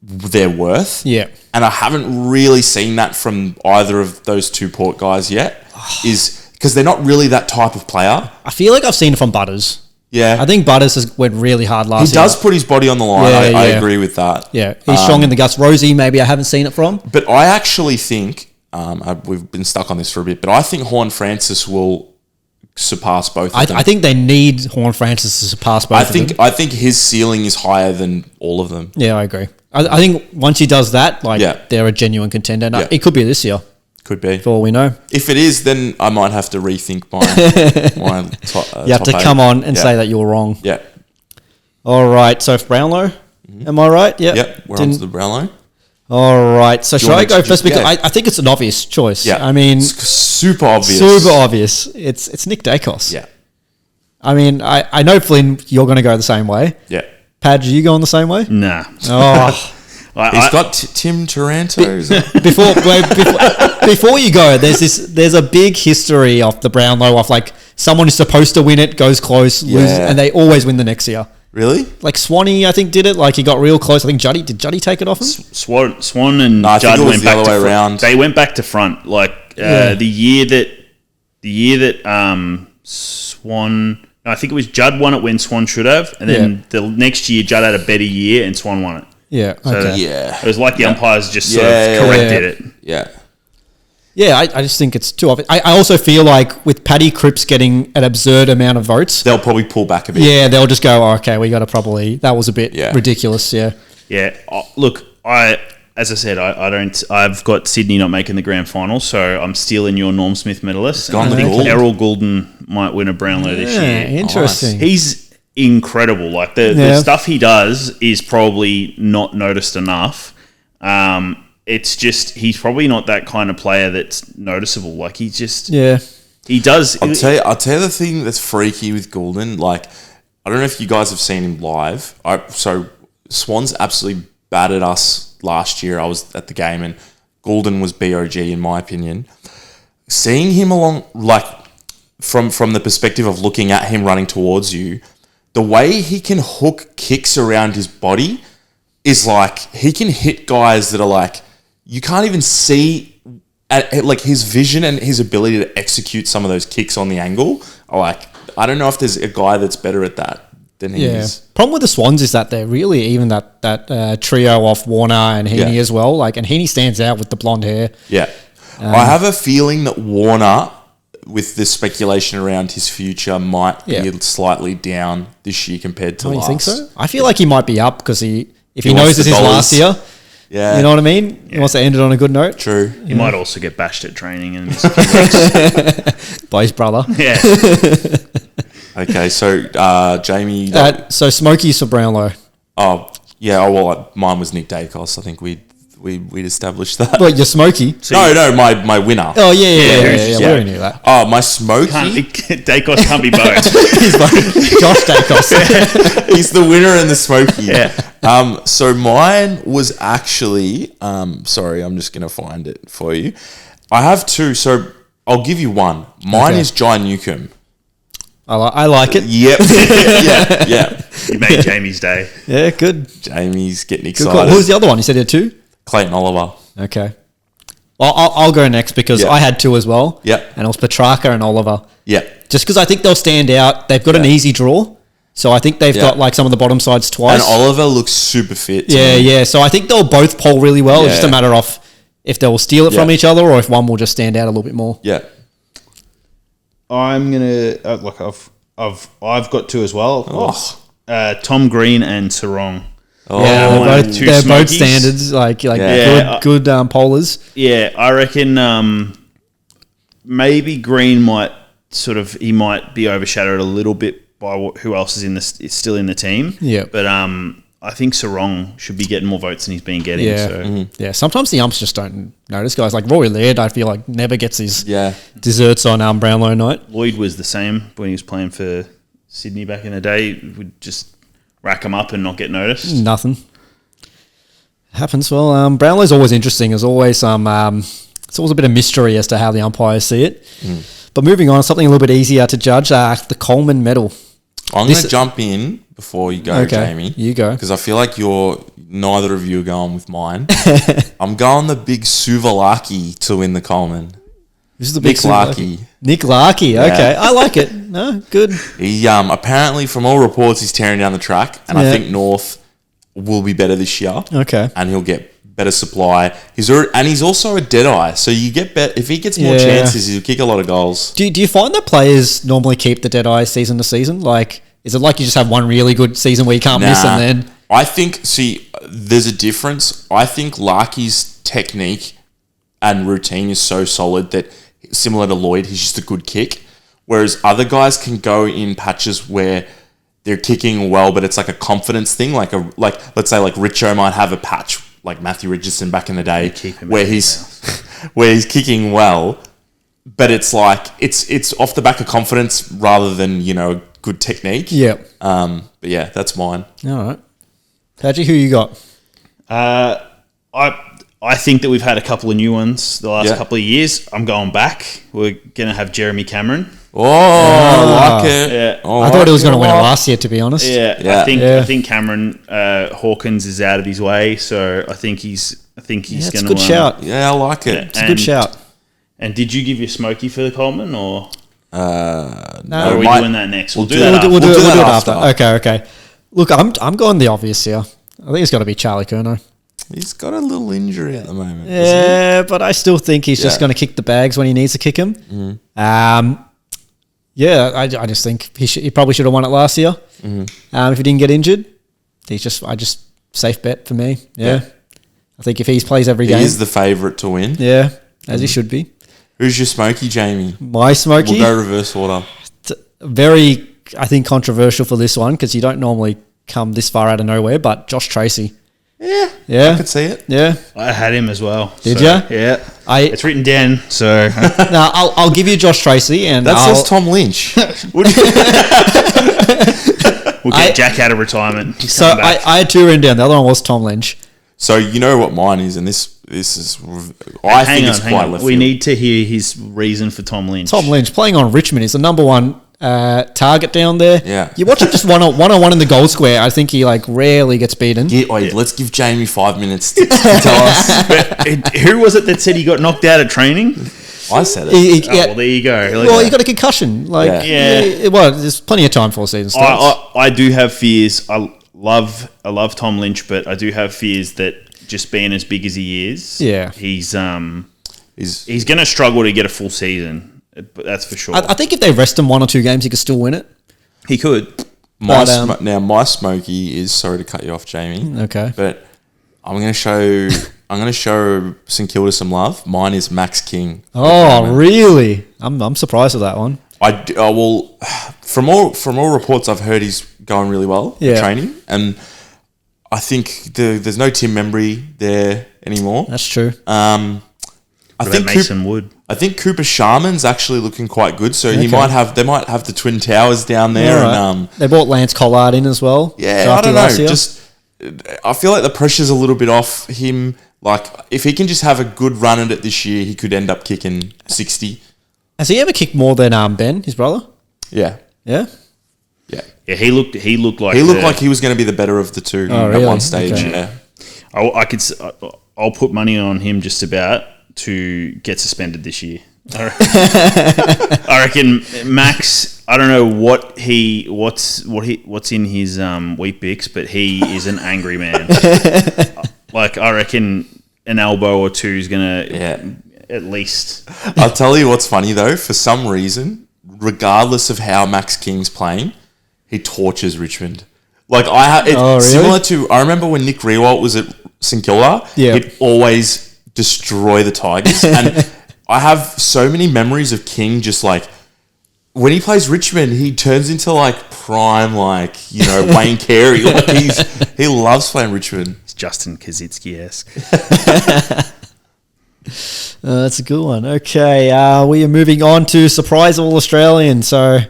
their worth. Yeah. And I haven't really seen that from either of those two Port guys yet, is because they're not really that type of player. I feel like I've seen it from Butters. Yeah. I think Butters went really hard last year. He does put his body on the line. I agree with that. Yeah. He's strong in the guts. Rosie, maybe I haven't seen it from. But I actually think, we've been stuck on this for a bit, but I think Horn Francis will surpass both of them. I think they need Horn Francis to surpass both of them. I think his ceiling is higher than all of them. Yeah, I agree. I think once he does that, they're a genuine contender. No, it could be this year. Could be. For all we know. If it is, then I might have to rethink my You have to come on and say that you're wrong. Yeah. All right. So Brownlow, am I right? Yeah. Yep. We're on to the Brownlow. All right. So should I go first? Because I think it's an obvious choice. Yeah. I mean, it's super obvious. Super obvious. It's Nick Dacos. Yeah. I mean, I know, Flynn, you're going to go the same way. Yeah. Pad, are you going the same way? Nah. Oh. He's got Tim Taranto. Before you go, there's a big history of the Brownlow of like someone is supposed to win it, goes close, loses, and they always win the next year. Really? Like Swanee, I think, did it. Like he got real close. I think did Juddy take it off him? Swan and Judd went back to front. They went back to front. Like the year that Swan. No, I think it was Judd won it when Swan should have, and then the next year Judd had a better year and Swan won it. Yeah. Okay. It was like the umpires just sort of corrected it. Yeah. Yeah, I just think it's too obvious. I also feel like with Paddy Cripps getting an absurd amount of votes, they'll probably pull back a bit. Yeah, they'll just go, okay, we got to probably, that was a bit ridiculous, yeah. Yeah, look, as I said, I've got Sydney not making the grand final, so I'm stealing your Norm Smith medalist. I think Errol Goulden might win a Brownlow this year. Interesting. Nice. He's incredible. Like the stuff he does is probably not noticed enough. It's just he's probably not that kind of player that's noticeable. Like he just he does. I'll tell you the thing that's freaky with Goulden. Like I don't know if you guys have seen him live. So Swans absolutely battered us last year. I was at the game and Goulden was BOG in my opinion. Seeing him along like from the perspective of looking at him running towards you. The way he can hook kicks around his body is like he can hit guys that are like you can't even see like his vision and his ability to execute some of those kicks on the angle. Are like I don't know if there's a guy that's better at that than he Yeah. is. Problem with the Swans is that they're really even that trio off Warner and Heaney Yeah. as well. Like, and Heaney stands out with the blonde hair. Yeah. I have a feeling that Warner, with the speculation around his future, might be slightly down this year compared to Oh, you last. think so? I feel like he might be up because if he He knows wants this the is dollars. last year, Yeah. you know what I mean? He wants to end it on a good note. True. He might also get bashed at training and miss a few weeks. By his brother. Yeah. Okay, so Jamie. So Smokey's for Brownlow. Mine was Nick Dacos. I think we'd established that. But you're Smokey. My winner. Oh, yeah. We Yeah. already knew that. Oh, my Smokey. Dacos can't be both. He's like Josh Dacos. He's the winner and the Smokey. Yeah. So mine was actually. Sorry, I'm just gonna find it for you. I have two, so I'll give you one. Mine Okay. is Jai Newcomb. I like it. Yep. yeah. You made Jamie's day. Yeah, good. Jamie's getting Good excited. call. Who was the other one? You said you had two? Clayton Oliver. Okay. Well, I'll go next because Yeah. I had two as well. Yep. And it was Petrarca and Oliver. Yep. Just because I think they'll stand out. They've got an easy draw. So I think they've got like some of the bottom sides twice. And Oliver looks super fit. Yeah. So I think they'll both poll really well. It's just a Yeah. matter of if they will steal it from Yeah. each other or if one will just stand out a little bit more. Yeah. I'm gonna I've got two as well. Oh. Tom Green and Sarong. Oh. Yeah, one they're and both, two they're both Smokies. standards, like Yeah. good pollers. Yeah, I reckon maybe Green might he might be overshadowed a little bit by who else is still in the team. Yeah. But I think Sarong should be getting more votes than he's been getting. Yeah, So. yeah. Sometimes the umps just don't notice guys. Like Rory Laird, I feel like never gets his Yeah. desserts on Brownlow night. Lloyd was the same when he was playing for Sydney back in the day. Would just rack him up and not get noticed. Nothing happens. Well, Brownlow's always interesting. There's always it's always a bit of mystery as to how the umpires see it. But moving on, something a little bit easier to judge. The Coleman Medal. I'm going to jump in before you go, Okay, Jamie. you go. Because I feel like neither of you are going with mine. I'm going the big Suvalaki to win the Coleman. This is the Nick big Larkey. Nick Larkey. Okay, I like it. No, good. He apparently, from all reports, he's tearing down the track, and I think North will be better this year. Okay. And he'll get better supply. He's also a deadeye, so you get if he gets more chances, he'll kick a lot of goals. Do you find that players normally keep the dead eye season to season? Like, is it like you just have one really good season where you can't miss and then? I think, there's a difference. I think Larky's technique and routine is so solid that, similar to Lloyd, he's just a good kick. Whereas other guys can go in patches where they're kicking well, but it's like a confidence thing. Like let's say like Richo might have a patch like Matthew Richardson back in the day where he's kicking well, but it's like it's off the back of confidence rather than good technique. Yeah. But yeah, that's mine. All right. Padgy, who you got? I think that we've had a couple of new ones the last Yeah. couple of years. I'm going back. We're going to have Jeremy Cameron. Oh, I like it. Yeah. Oh, I thought he was going to win it lot. last year, to be honest. Yeah, Yeah. I think Cameron Hawkins is out of his way, so I think he's That's going a to. good shout. Yeah, I like it. It's a good shout. And did you give your Smokey for the Coleman, or No, are we might- doing that next? We'll do do that. that. after. We'll do it that after. after. Okay. Look, I'm going the obvious here. I think it's got to be Charlie Curnow. He's got a little injury at the moment. Yeah, but I still think he's just Yeah. going to kick the bags when he needs to kick them. Yeah, I just think he probably should have won it last year. If he didn't get injured, I just safe bet for me. Yeah. I think if he plays every He game, is the favourite to win. yeah, as he should be. Who's your Smokey, Jamie? My Smokey, We'll go reverse order. very, I think, controversial for this one because you don't normally come this far out of nowhere, but Josh Tracy. Yeah, Yeah. I could see it. Yeah. I had him as well. Did so, ya? Yeah. I- it's written down, so Now, I'll give you Josh Tracy and That I'll, says Tom Lynch. we'll get Jack out of retirement. He's So coming back. I had two written down. The other one was Tom Lynch. So you know what mine is, and this is I think it's quite left We field. need to hear his reason for Tom Lynch. Tom Lynch playing on Richmond is the number one target down there. Yeah. You watch him just one-on-one in the goal square. I think he rarely gets beaten. Let's give Jamie 5 minutes to tell us. Who was it that said he got knocked out at training? I said it. Well, there you go. Well, he got a concussion. Well, there's plenty of time before season starts. I do have fears. I love Tom Lynch, but I do have fears that just being as big as he is, he's going to struggle to get a full season. That's for sure. I think if they rest him 1 or 2 games, he could still win it. He could. My Smokey is, sorry to cut you off, Jamie. Okay, but I'm going to show St Kilda some love. Mine is Max King. Oh, really? I'm surprised with that one. Well, from all reports I've heard, he's going really well at training, and I think there's no Tim Membry there anymore. That's true. I think Mason Wood. I think Cooper Sharman's actually looking quite good, so they might have the Twin Towers down there. Right. And they bought Lance Collard in as well. Yeah, I don't know. I feel like the pressure's a little bit off him. Like, if he can just have a good run at it this year, he could end up kicking 60. Has he ever kicked more than Ben, his brother? Yeah. Yeah? Yeah, he looked like he was going to be the better of the two at one stage. Okay. Yeah, I'll put money on him just about to get suspended this year. I reckon Max. I don't know what's in his wheat bix, but he is an angry man. Like, I reckon an elbow or two is gonna at least. I'll tell you what's funny though. For some reason, regardless of how Max King's playing, he tortures Richmond. Like, really? Similar to, I remember when Nick Riewoldt was at St Kilda, he'd always destroy the Tigers. And I have so many memories of King just like, when he plays Richmond, he turns into like prime, like, Wayne Carey. Like, he loves playing Richmond. It's Justin Kaczynski-esque. That's a good one. Okay, we are moving on to Surprise All-Australian. So I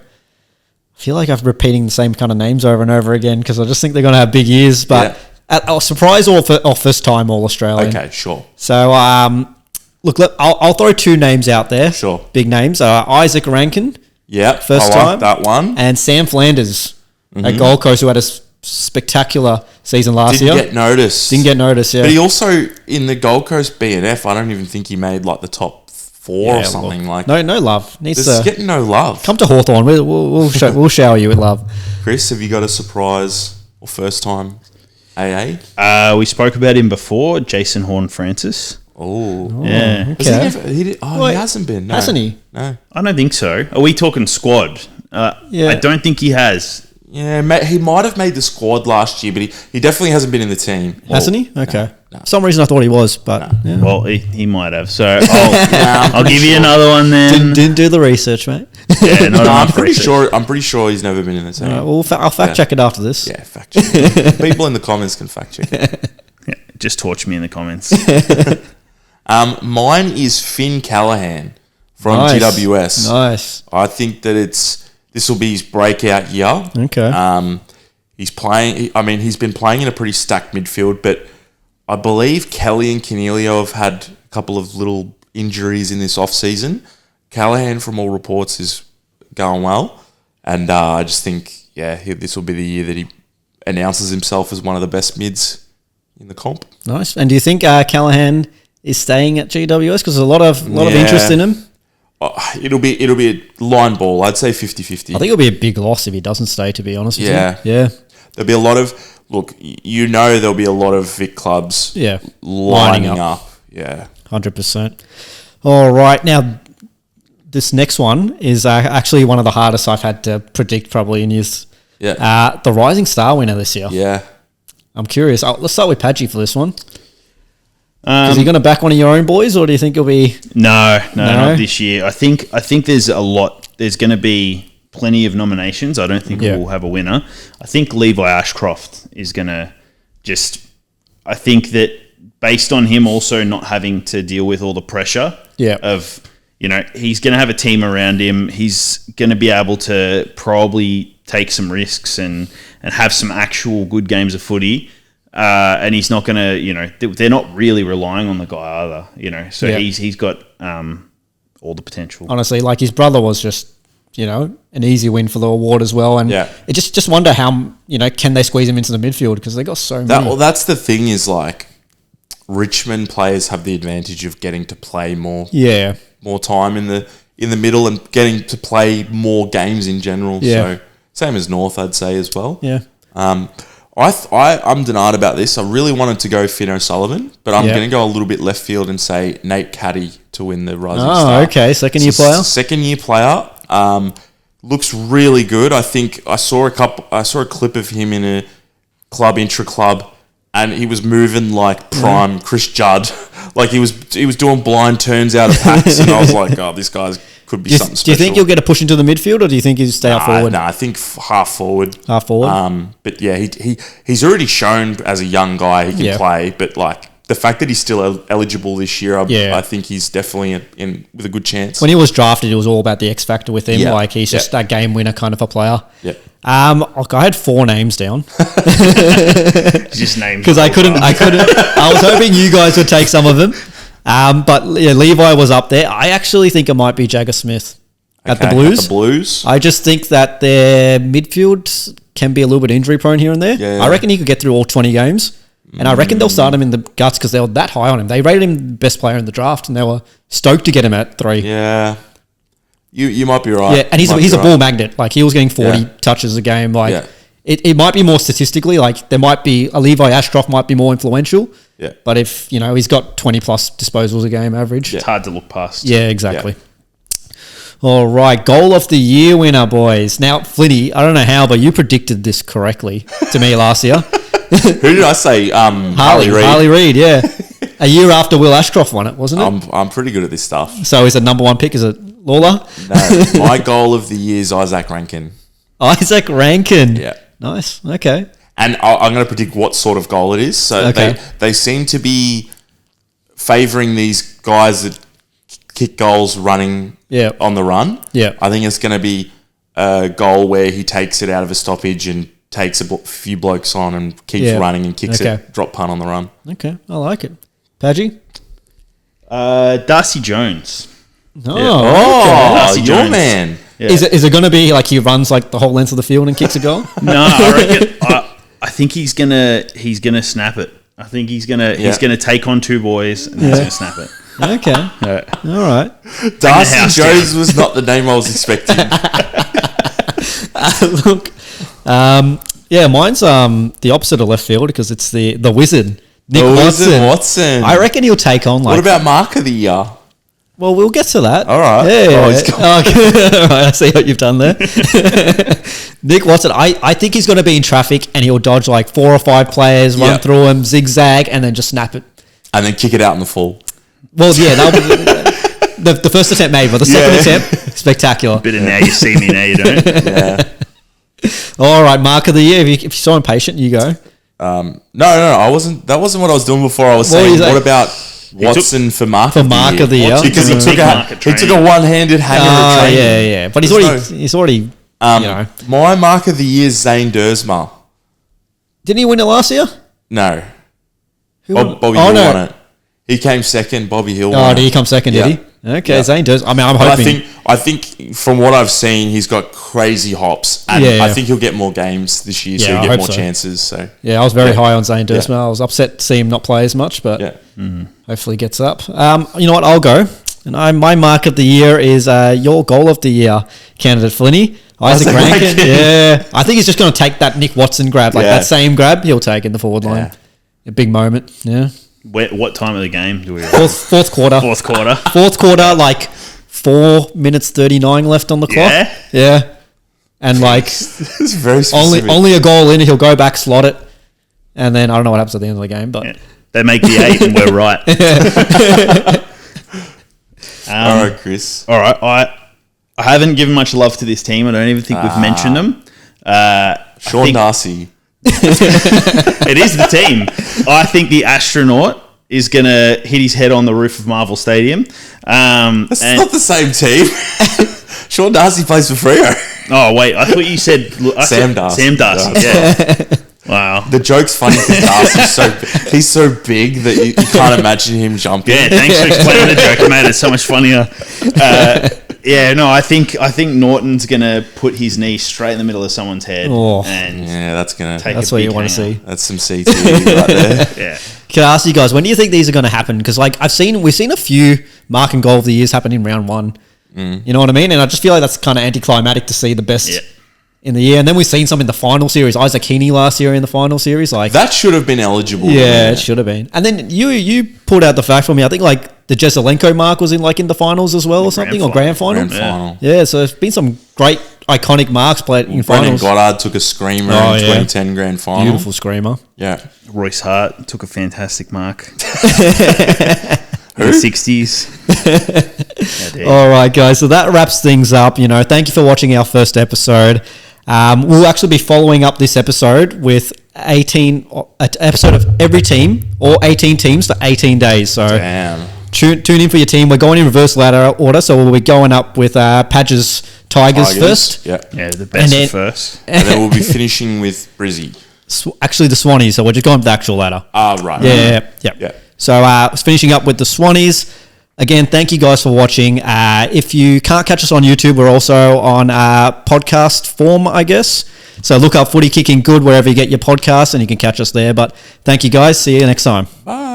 feel like I'm repeating the same kind of names over and over again because I just think they're going to have big years. But surprise or first time All-Australian. Okay, sure. So, look, I'll throw 2 names out there. Sure. Big names. Isaac Rankin. Yeah, first I time. like that one. And Sam Flanders at Gold Coast, who had a spectacular season last year. Didn't get noticed, yeah. But he also, in the Gold Coast BNF, I don't even think he made like the top 4 or something. Like, no love. He's getting no love. Come to Hawthorn. We'll shower you with love. Chris, have you got a surprise or first time AA? We spoke about him before, Jason Horne-Francis. Oh, yeah. Okay. He hasn't been. No. Hasn't he? No. I don't think so. Are we talking squad? I don't think he has. Yeah, he might have made the squad last year, but he definitely hasn't been in the team. Hasn't he? Okay. No. For some reason I thought he was, but... No. Yeah. Well, he might have. So I'll give you another one then. Didn't do the research, mate. Yeah, I'm pretty sure he's never been in the team. I'll fact check it after this. Yeah, fact check. People in the comments can fact check it. Yeah, just torture me in the comments. Mine is Finn Callahan from GWS. Nice. I think that this will be his breakout year. Okay. He's playing. I mean, he's been playing in a pretty stacked midfield, but I believe Kelly and Cornelio have had a couple of little injuries in this off season. Callahan, from all reports, is going well, and I just think, this will be the year that he announces himself as one of the best mids in the comp. Nice. And do you think Callahan is staying at GWS? Because there's a lot of interest in him. It'll be a line ball. I'd say 50-50. I think it'll be a big loss if he doesn't stay, to be honest with you. Yeah. There'll be a lot of... Look, there'll be a lot of Vic clubs lining up. Yeah. 100%. All right. Now, this next one is actually one of the hardest I've had to predict probably in years. Yeah. The Rising Star winner this year. Yeah. I'm curious. Let's start with Padgy for this one. Is he going to back one of your own boys, or do you think it'll be... No, not this year. I think there's a lot. There's going to be plenty of nominations. I don't think we'll have a winner. I think Levi Ashcroft is going to just... I think that based on him also not having to deal with all the pressure of... he's going to have a team around him. He's going to be able to probably take some risks and have some actual good games of footy. And he's not going to, they're not really relying on the guy either, So he's got all the potential. Honestly, like his brother was just, an easy win for the award as well. And it just wonder how, can they squeeze him into the midfield because they got so many. Well, that's the thing is like Richmond players have the advantage of getting to play more. Yeah. more time in the middle and getting to play more games in general. Yeah. So same as North, I'd say as well. Yeah. I'm denied about this. I really wanted to go Finn O'Sullivan, but I'm going to go a little bit left field and say Nate Caddy to win the Rising Star. Oh, okay. Second year player. Second year player. Looks really good. I think I saw a clip of him in a club intra-club, and he was moving like prime Chris Judd. Like he was doing blind turns out of packs, and I was like, oh, this guy's could be something special. Do you think he'll get a push into the midfield, or do you think he'll stay out forward? No, I think half forward. Half forward. But yeah, he's already shown as a young guy he can play. But like the fact that he's still eligible this year, I think he's definitely in with a good chance. When he was drafted, it was all about the X factor with him. Yeah. Like he's just a game winner kind of a player. Yeah. Look, I had 4 names down. Just names. Because I couldn't. I was hoping you guys would take some of them. But yeah, Levi was up there. I actually think it might be Jagger Smith at the Blues. At the Blues. I just think that their midfield can be a little bit injury prone here and there. Yeah. I reckon he could get through all 20 games. And I reckon they'll start him in the guts because they were that high on him. They rated him the best player in the draft, and they were stoked to get him at 3. Yeah. You might be right. Yeah, and he's a ball magnet. Like he was getting 40 touches a game. Like it might be more statistically. Like there might be a Levi Ashcroft might be more influential. Yeah. But if he's got 20 plus disposals a game average. It's hard to look past. Yeah, exactly. Yeah. All right, goal of the year winner, boys. Now, Flinny, I don't know how, but you predicted this correctly to me last year. Who did I say? Harley Reid. Harley Reid, yeah. A year after Will Ashcroft won it, wasn't it? I'm pretty good at this stuff. So is it number 1 pick? Is it Lawler? No, my goal of the year is Isaac Rankin. Isaac Rankin. Yeah. Nice. Okay. And I'm going to predict what sort of goal it is. So they seem to be favouring these guys that kick goals running on the run. Yeah. I think it's going to be a goal where he takes it out of a stoppage and takes a few blokes on and keeps running and kicks it, drop punt on the run. Okay, I like it. Padgy? Darcy Jones. Darcy your Jones. Man. Yeah. Is it going to be like he runs like the whole length of the field and kicks a goal? No, I reckon. I think he's gonna snap it. I think he's gonna take on 2 boys and he's gonna snap it. Okay. All right. Darcy Jones was not the name I was expecting. Look, mine's the opposite of left field because it's the wizard, Nick Watson. I reckon he'll take on like. What about Mark of the Year? Well, we'll get to that. All right. Yeah. Okay. All right. I see what you've done there. Nick Watson. I think he's going to be in traffic and he'll dodge like 4 or 5 players, run through him, zigzag, and then just snap it. And then kick it out in the full. Well, yeah, that'll be the first attempt made, but the second attempt, spectacular. Bit of now you see me, now you don't. Yeah. All right, Mark of the Year. If you're so impatient, you go. No, I wasn't. That wasn't what I was doing before. I was saying, what about Watson for Mark of the Year? Because he took a one-handed hanger of training. Yeah. But he's already. My Mark of the Year is Zane Dersma. Didn't he win it last year? No. Bobby Hill won it. He came second. Bobby Hill won it. Did he come second? Did he? Okay, Zane does. I mean, I'm hoping. I think from what I've seen, he's got crazy hops, and I think he'll get more games this year, so he'll get more chances. So I was very high on Zane Dersma. I was upset to see him not play as much, but hopefully he gets up. You know what? I'll go. And my Mark of the Year is your goal of the year candidate, Flinny. Isaac Rankin. Yeah, I think he's just going to take that Nick Watson grab, that same grab. He'll take in the forward line. A big moment. Yeah. What time of the game do we? Fourth quarter. Fourth quarter. Fourth quarter, like 4 minutes 39 left on the clock. Yeah. And it's very specific. only a goal in, he'll go back, slot it, and then I don't know what happens at the end of the game, but they make the 8 and we're right. All right, Chris. All right, I haven't given much love to this team. I don't even think we've mentioned them. Sean Darcy. It is the team. I think the astronaut is going to hit his head on the roof of Marvel Stadium. That's not the same team. Sean Darcy plays for Freo. Oh, wait. I thought you said... Sam Darcy. Sam Darcy, yeah. Wow. The joke's funny because Darcy's he's so big that you can't imagine him jumping. Yeah, thanks for explaining the joke, mate. It's so much funnier. Yeah, no, I think Norton's gonna put his knee straight in the middle of someone's head, and that's what you want to see. That's some CT right there. Yeah. Can I ask you guys, when do you think these are going to happen? Because like we've seen a few mark and goal of the years happen in round one. You know what I mean? And I just feel like that's kind of anticlimactic to see the best in the year. And then we've seen some in the final series. Isaac Heaney last year in the final series, like that should have been eligible. Yeah, it should have been. And then you pulled out the fact for me. I think like the Jesselenko mark was in the finals as well, or something, or grand final. Yeah, so there's been some great iconic marks played in finals. Brendan Goddard took a screamer in 2010 grand final. Beautiful screamer. Yeah. Royce Hart took a fantastic mark. In the 60s. All right, guys. So that wraps things up. You know, thank you for watching our first episode. We'll actually be following up this episode with an episode of every team, or 18 teams for 18 days. So tune in for your team. We're going in reverse ladder order, so we'll be going up with Padge's Tigers first. Yeah, the best first. And then we'll be finishing with Brizzy. Actually, the Swannies. So we're just going with the actual ladder. Right. Yeah. So finishing up with the Swannies. Again, thank you guys for watching. If you can't catch us on YouTube, we're also on podcast form, I guess. So look up Footy Kickin Good wherever you get your podcasts, and you can catch us there. But thank you guys. See you next time. Bye.